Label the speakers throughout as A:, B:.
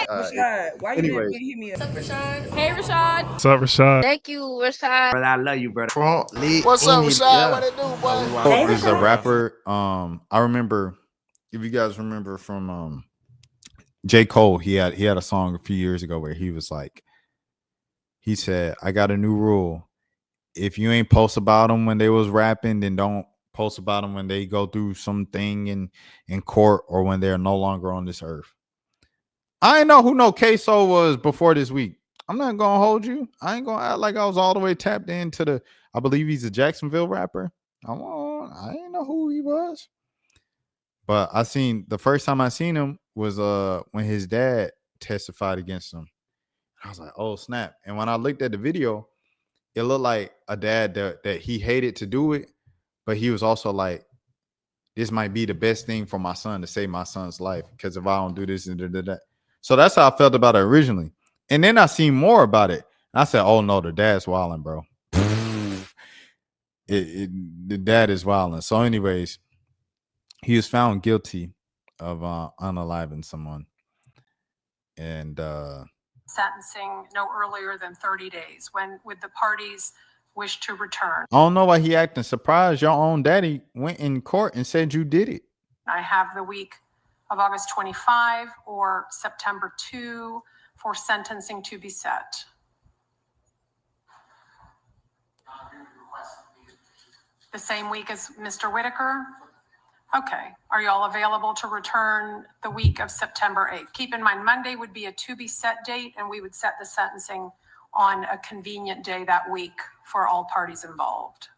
A: Rashad, why you didn't hit me up?
B: What's up, Rashad? Hey, Rashad.
C: What's up, Rashad?
B: Thank you, Rashad.
D: Brother, I love you, brother.
E: What's up, Rashad? What it do, boy?
A: Hey,
F: Is a
A: Rashad.
F: rapper. I remember, if you guys remember from J. Cole, he had a song a few years ago where he was like, he said, "I got a new rule. If you ain't post about them when they was rapping, then don't post about them when they go through something in court or when they're no longer on this earth." I ain't know who Ksoo was before this week. I'm not gonna hold you. I ain't gonna act like I was all the way tapped into the. I believe he's a Jacksonville rapper. I didn't know who he was, but the first time I seen him was when his dad testified against him. I was like, oh snap! And when I looked at the video, it looked like a dad that he hated to do it, but he was also like, this might be the best thing for my son to save my son's life, because if I don't do this and that. So that's how I felt about it originally. And then I seen more about it. And I said, oh no, the dad's wilding, bro. The dad is wilding. So anyways, he was found guilty of unaliving someone. And
G: sentencing no earlier than 30 days. When would the parties wish to return?
F: I don't know why he acting surprised. Your own daddy went in court and said you did it.
G: I have the week of August 25 or September 2 for sentencing to be set. The same week as Mr. Whitaker? Okay. Are you all available to return the week of September 8th? Keep in mind, Monday would be a to be set date, and we would set the sentencing on a convenient day that week for all parties involved.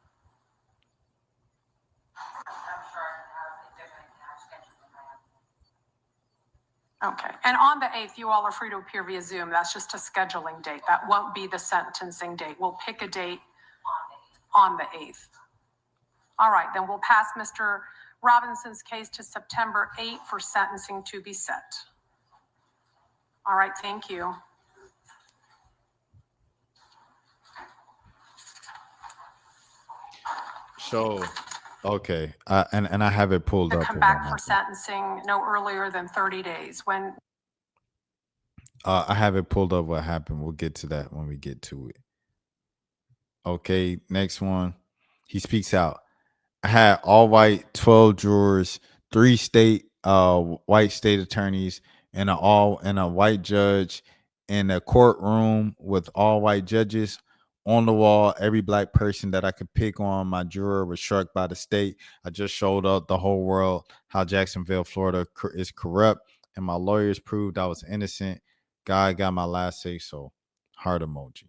G: Okay. And on the 8th, you all are free to appear via Zoom. That's just a scheduling date. That won't be the sentencing date. We'll pick a date on the 8th. All right. Then we'll pass Mr. Robinson's case to September 8th for sentencing to be set. All right. Thank you.
F: So, okay. And I have it pulled up.
G: Come back for sentencing no earlier than 30 days. When
F: I have it pulled up what happened. We'll get to that when we get to it. Okay, next one. He speaks out. I had all white 12 jurors, 3 white state attorneys, and a white judge in a courtroom with all white judges. On the wall, every black person that I could pick on, my juror was struck by the state. I just showed up the whole world how Jacksonville, Florida is corrupt, and my lawyers proved I was innocent. God got my last say so. Heart emoji.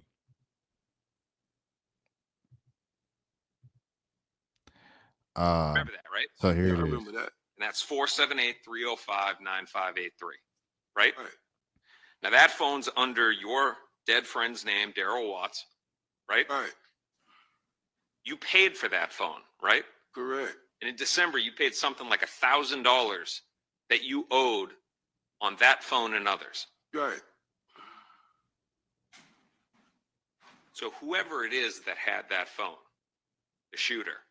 H: Remember that, right?
F: So here it is.
E: I remember that.
H: And that's 478-305-9583, right? Now that phone's under your dead friend's name, Daryl Watts, right?
E: Right.
H: You paid for that phone, right?
E: Correct.
H: And in December, you paid something like $1,000 that you owed on that phone and others.
E: Right.
H: So whoever it is that had that phone, the shooter,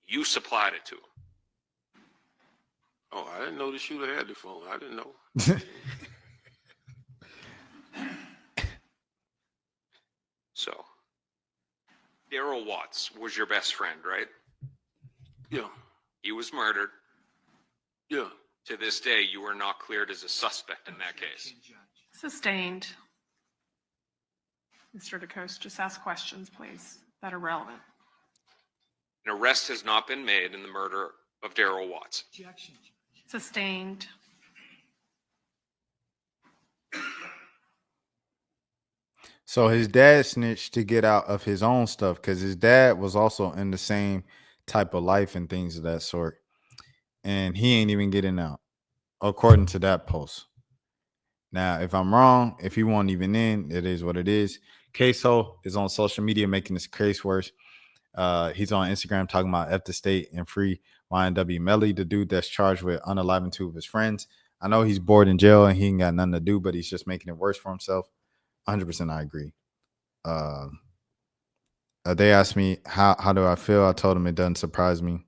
H: you supplied it to him.
E: Oh, I didn't know the shooter had the phone. I didn't know.
H: So, Daryl Watts was your best friend, right?
E: Yeah.
H: He was murdered.
E: Yeah.
H: To this day, you were not cleared as a suspect in that case.
G: sustained. Mr. DeCoste, just ask questions, please, that are relevant.
H: An arrest has not been made in the murder of Daryl Watts.
G: Sustained.
F: So his dad snitched to get out of his own stuff because his dad was also in the same type of life and things of that sort. And he ain't even getting out, according to that post. Now, if I'm wrong, if he wasn't even in, it is what it is. Ksoo is on social media making this case worse. He's on Instagram talking about F the state and free YNW Melly, the dude that's charged with unaliving 2 of his friends. I know he's bored in jail and he ain't got nothing to do, but he's just making it worse for himself. 100% I agree. They asked me, how do I feel? I told them it doesn't surprise me.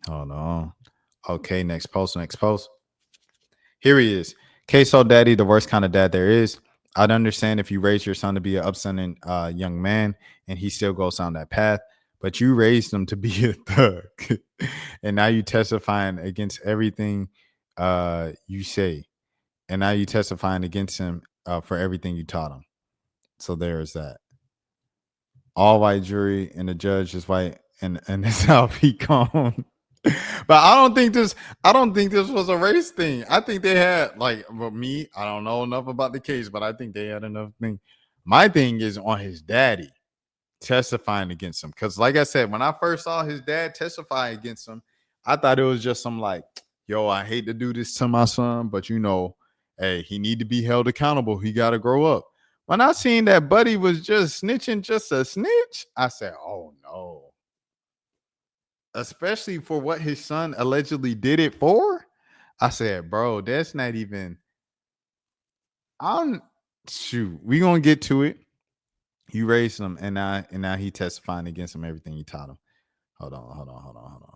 F: Hold on. Okay, next post. Here he is. Ksoo daddy, the worst kind of dad there is. I'd understand if you raise your son to be an upstanding young man and he still goes down that path, but you raised him to be a thug. And now you testifying against everything you say. And now you testifying against him for everything you taught him. So there's that. All white jury and the judge is white, and that's how he gone. But I don't think this was a race thing. I think they had like, well, me, I don't know enough about the case, but I think they had enough thing. My thing is on his daddy testifying against him. Because like I said, when I first saw his dad testify against him, I thought it was just some like, yo, I hate to do this to my son, but you know, hey, he need to be held accountable. He got to grow up. When I seen that Buddy was just snitching, just a snitch, I said, oh no. Especially for what his son allegedly did it for. I said, bro, that's not even. Shoot, we gonna get to it. You raised him, and now he testifying against him everything you taught him. Hold on.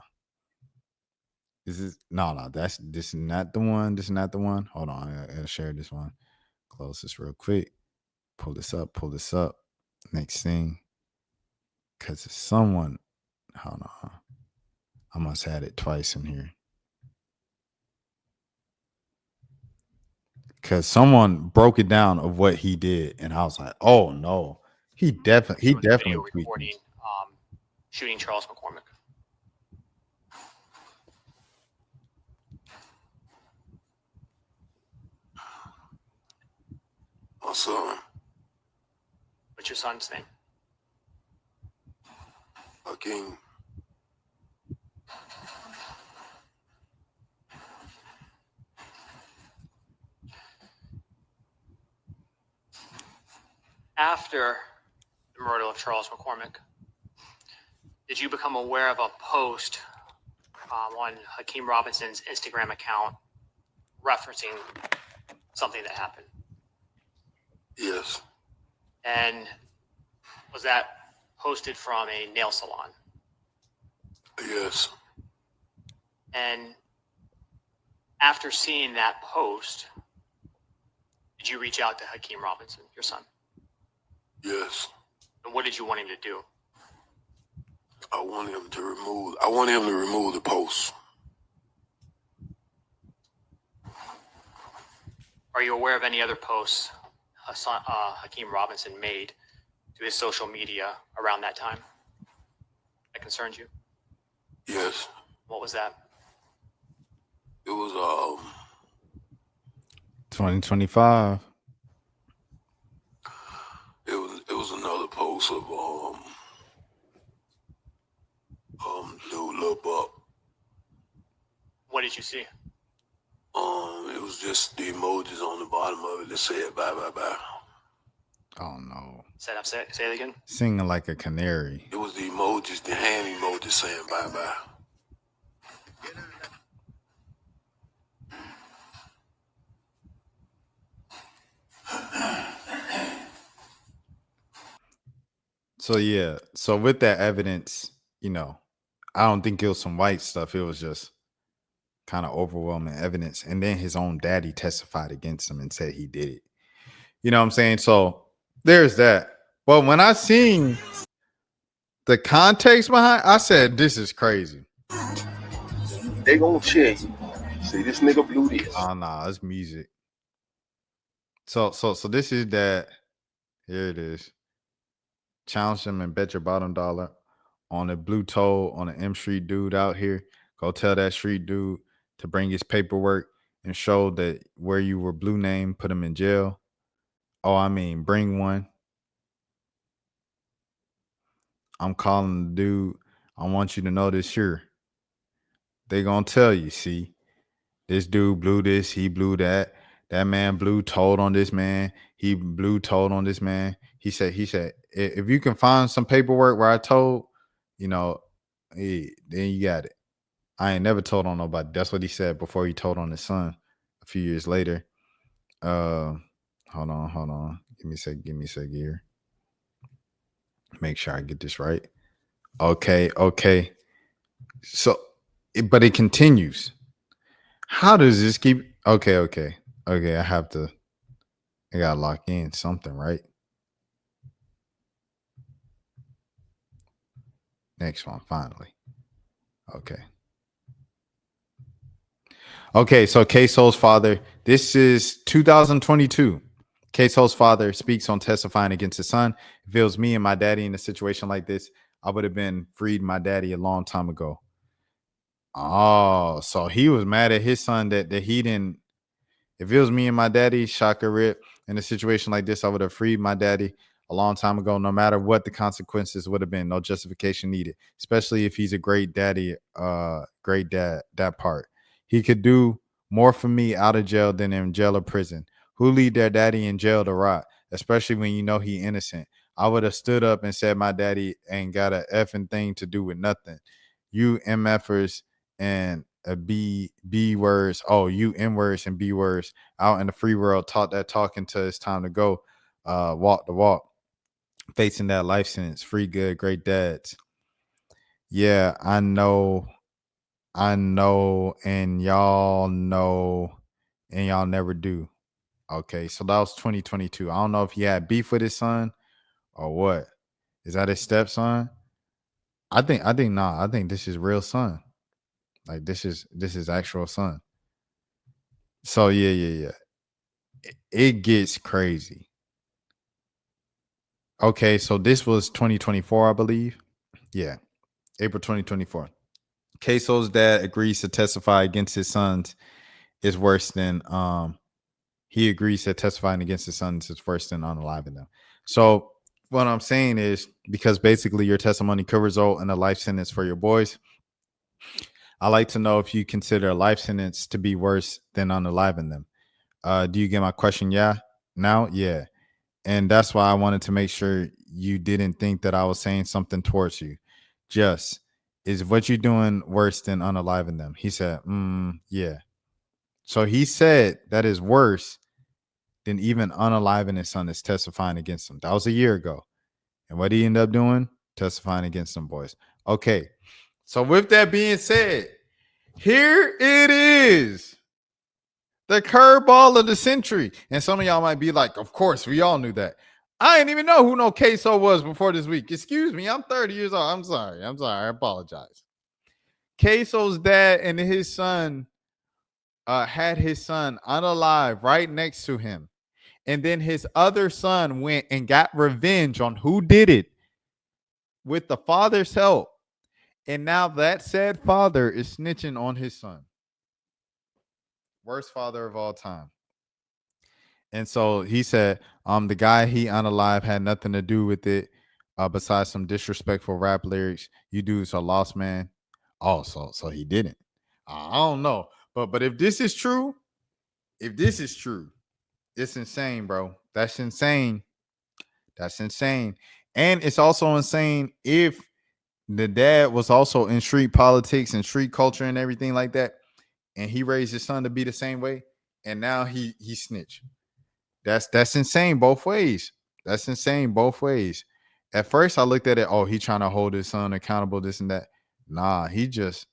F: This is this is not the one. This is not the one. Hold on, I'll share this one. Close this real quick. Pull this up. Next thing, because it's someone. Hold on. I must have had it twice in here. Because someone broke it down of what he did, and I was like, "Oh no, he definitely
C: recording shooting Charles McCormick."
E: My son,
C: What's your son's name?
E: Hakeem.
C: After the murder of Charles McCormick, did you become aware of a post on Hakeem Robinson's Instagram account referencing something that happened?
E: Yes.
C: And was that posted from a nail salon?
E: Yes.
C: And after seeing that post, did you reach out to Hakeem Robinson, your son?
E: Yes.
C: And what did you want him to do?
E: I want him to remove the post.
C: Are you aware of any other posts Hakeem Robinson made to his social media around that time that concerns you?
E: Yes.
C: What was that?
E: It was
F: 2025.
E: It was another post of Lil Buck.
C: What did you see?
E: It was just the emojis on the bottom of it that said bye bye bye.
F: Oh no.
C: Say it again.
F: Singing like a canary.
E: It was the emojis, the hand emojis saying bye bye.
F: So yeah. So with that evidence, you know, I don't think it was some white stuff. It was just kind of overwhelming evidence. And then his own daddy testified against him and said he did it. You know what I'm saying? So there's that. But when I seen the context behind, I said, this is crazy.
D: They gonna cheer you. See, this nigga blew this.
F: Oh no, it's music. So this is that. Here it is. Challenge him and bet your bottom dollar on a blue toe on an M Street dude out here. Go tell that street dude to bring his paperwork and show that where you were blue name, put him in jail. Oh, I mean, bring one. I'm calling the dude. I want you to know this here. They gonna tell you, see, this dude blew this, he blew that. That man blew told on this man. He blew told on this man. He said, if you can find some paperwork where I told, you know, hey, then you got it. I ain't never told on nobody. That's what he said before he told on his son a few years later. Hold on. Give me a sec here. Make sure I get this right. Okay. So, but it continues. How does this keep? Okay. Okay, I gotta lock in something, right? Next one, finally. Okay. Okay, so Ksoo's father, this is 2022. Ksoo's father speaks on testifying against his son. If it was me and my daddy in a situation like this, I would have been freed my daddy a long time ago. Oh, so he was mad at his son that he didn't. If it was me and my daddy, Shaka Rip, in a situation like this, I would have freed my daddy a long time ago, no matter what the consequences would have been. No justification needed, especially if he's a great daddy, great dad, that part. He could do more for me out of jail than in jail or prison. Who leave their daddy in jail to rot, especially when you know he innocent? I would have stood up and said my daddy ain't got a effing thing to do with nothing. You MFers and B words. Oh, you N words and B words out in the free world taught that talk until it's time to go. Walk the walk. Facing that life sentence. Free good, great dads. Yeah, I know, and y'all know, and y'all never do. Okay, so that was 2022. I don't know if he had beef with his son or what. Is that his stepson? I think nah. I think this is real son. Like this is actual son. So yeah. It gets crazy. Okay, so this was 2024, I believe. Yeah, April 2024. Ksoo's dad agrees to testify against his sons is worse than he agrees that testifying against his sons is worse than unaliving them. So what I'm saying is because basically your testimony could result in a life sentence for your boys. I like to know if you consider a life sentence to be worse than unaliving them. Do you get my question? Yeah. Now, yeah. And that's why I wanted to make sure you didn't think that I was saying something towards you. Just, is what you're doing worse than unaliving them? He said, yeah. So he said that is worse than even unaliving his son is testifying against him. That was a year ago. And what he ended up doing? Testifying against them boys. Okay. So with that being said, here it is. The curveball of the century. And some of y'all might be like, of course, we all knew that. I didn't even know who no Ksoo was before this week. Excuse me, I'm 30 years old. I'm sorry. I apologize. Ksoo's dad and his son had his son unalive right next to him. And then his other son went and got revenge on who did it with the father's help. And now that said father is snitching on his son. Worst father of all time. And so he said, the guy he unalive had nothing to do with it, besides some disrespectful rap lyrics. You dudes are lost, man. Oh, so he didn't. I don't know. But if this is true, it's insane, bro. That's insane. And it's also insane if the dad was also in street politics and street culture and everything like that, and he raised his son to be the same way, and now he snitched. That's insane both ways. At first, I looked at it. Oh, he trying to hold his son accountable, this and that. Nah, he just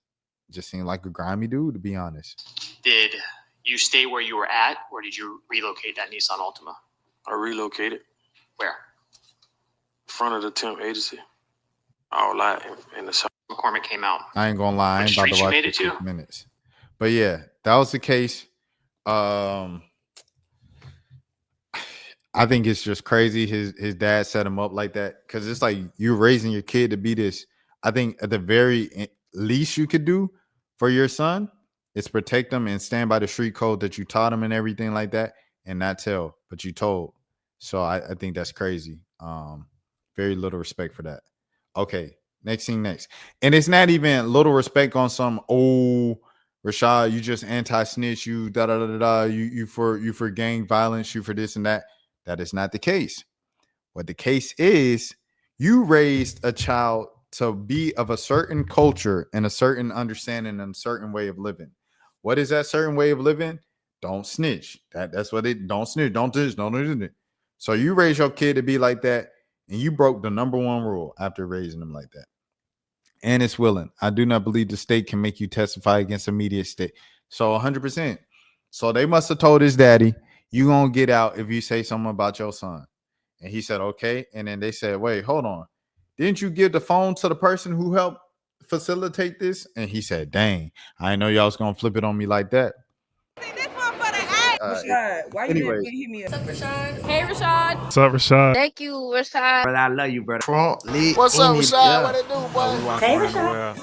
F: seemed like a grimy dude, to be honest.
C: Did you stay where you were at, or did you relocate that Nissan Altima?
E: I relocated.
C: Where?
E: In front of the temp agency. All that in the south.
C: McCormick came out.
F: I ain't gonna lie. I ain't about to watch
C: made it
F: for
C: to?
F: minutes. But yeah, that was the case. I think it's just crazy. His dad set him up like that because it's like you're raising your kid to be this. I think at the very least you could do for your son is protect them and stand by the street code that you taught him and everything like that, and not tell, but you told. So I think that's crazy. Very little respect for that. Okay, next. And it's not even little respect on some, oh, Rashad, you just anti-snitch, you da-da-da-da-da, you for gang violence, you for this and that. That is not the case. What the case is, you raised a child to be of a certain culture and a certain understanding and a certain way of living. What is that certain way of living? Don't snitch. That's what it. Don't snitch. Don't do this. Don't do this. So you raise your kid to be like that, and you broke the number one rule after raising them like that. And it's willing. I do not believe the state can make you testify against immediate state. So 100%. So they must have told his daddy, you gonna get out if you say something about your son. And he said, okay. And then they said, wait, hold on. Didn't you give the phone to the person who helped facilitate this? And he said, dang, I didn't know y'all was gonna flip it on me like that.
A: Rashad, why you
F: anyways.
A: didn't hit me up?
B: What's up, Rashad? Hey, Rashad.
I: What's up, Rashad?
B: Thank you, Rashad.
J: Brother, I love you, brother.
K: What's up, Rashad? What it do, boy?
I: Hey, Rashad.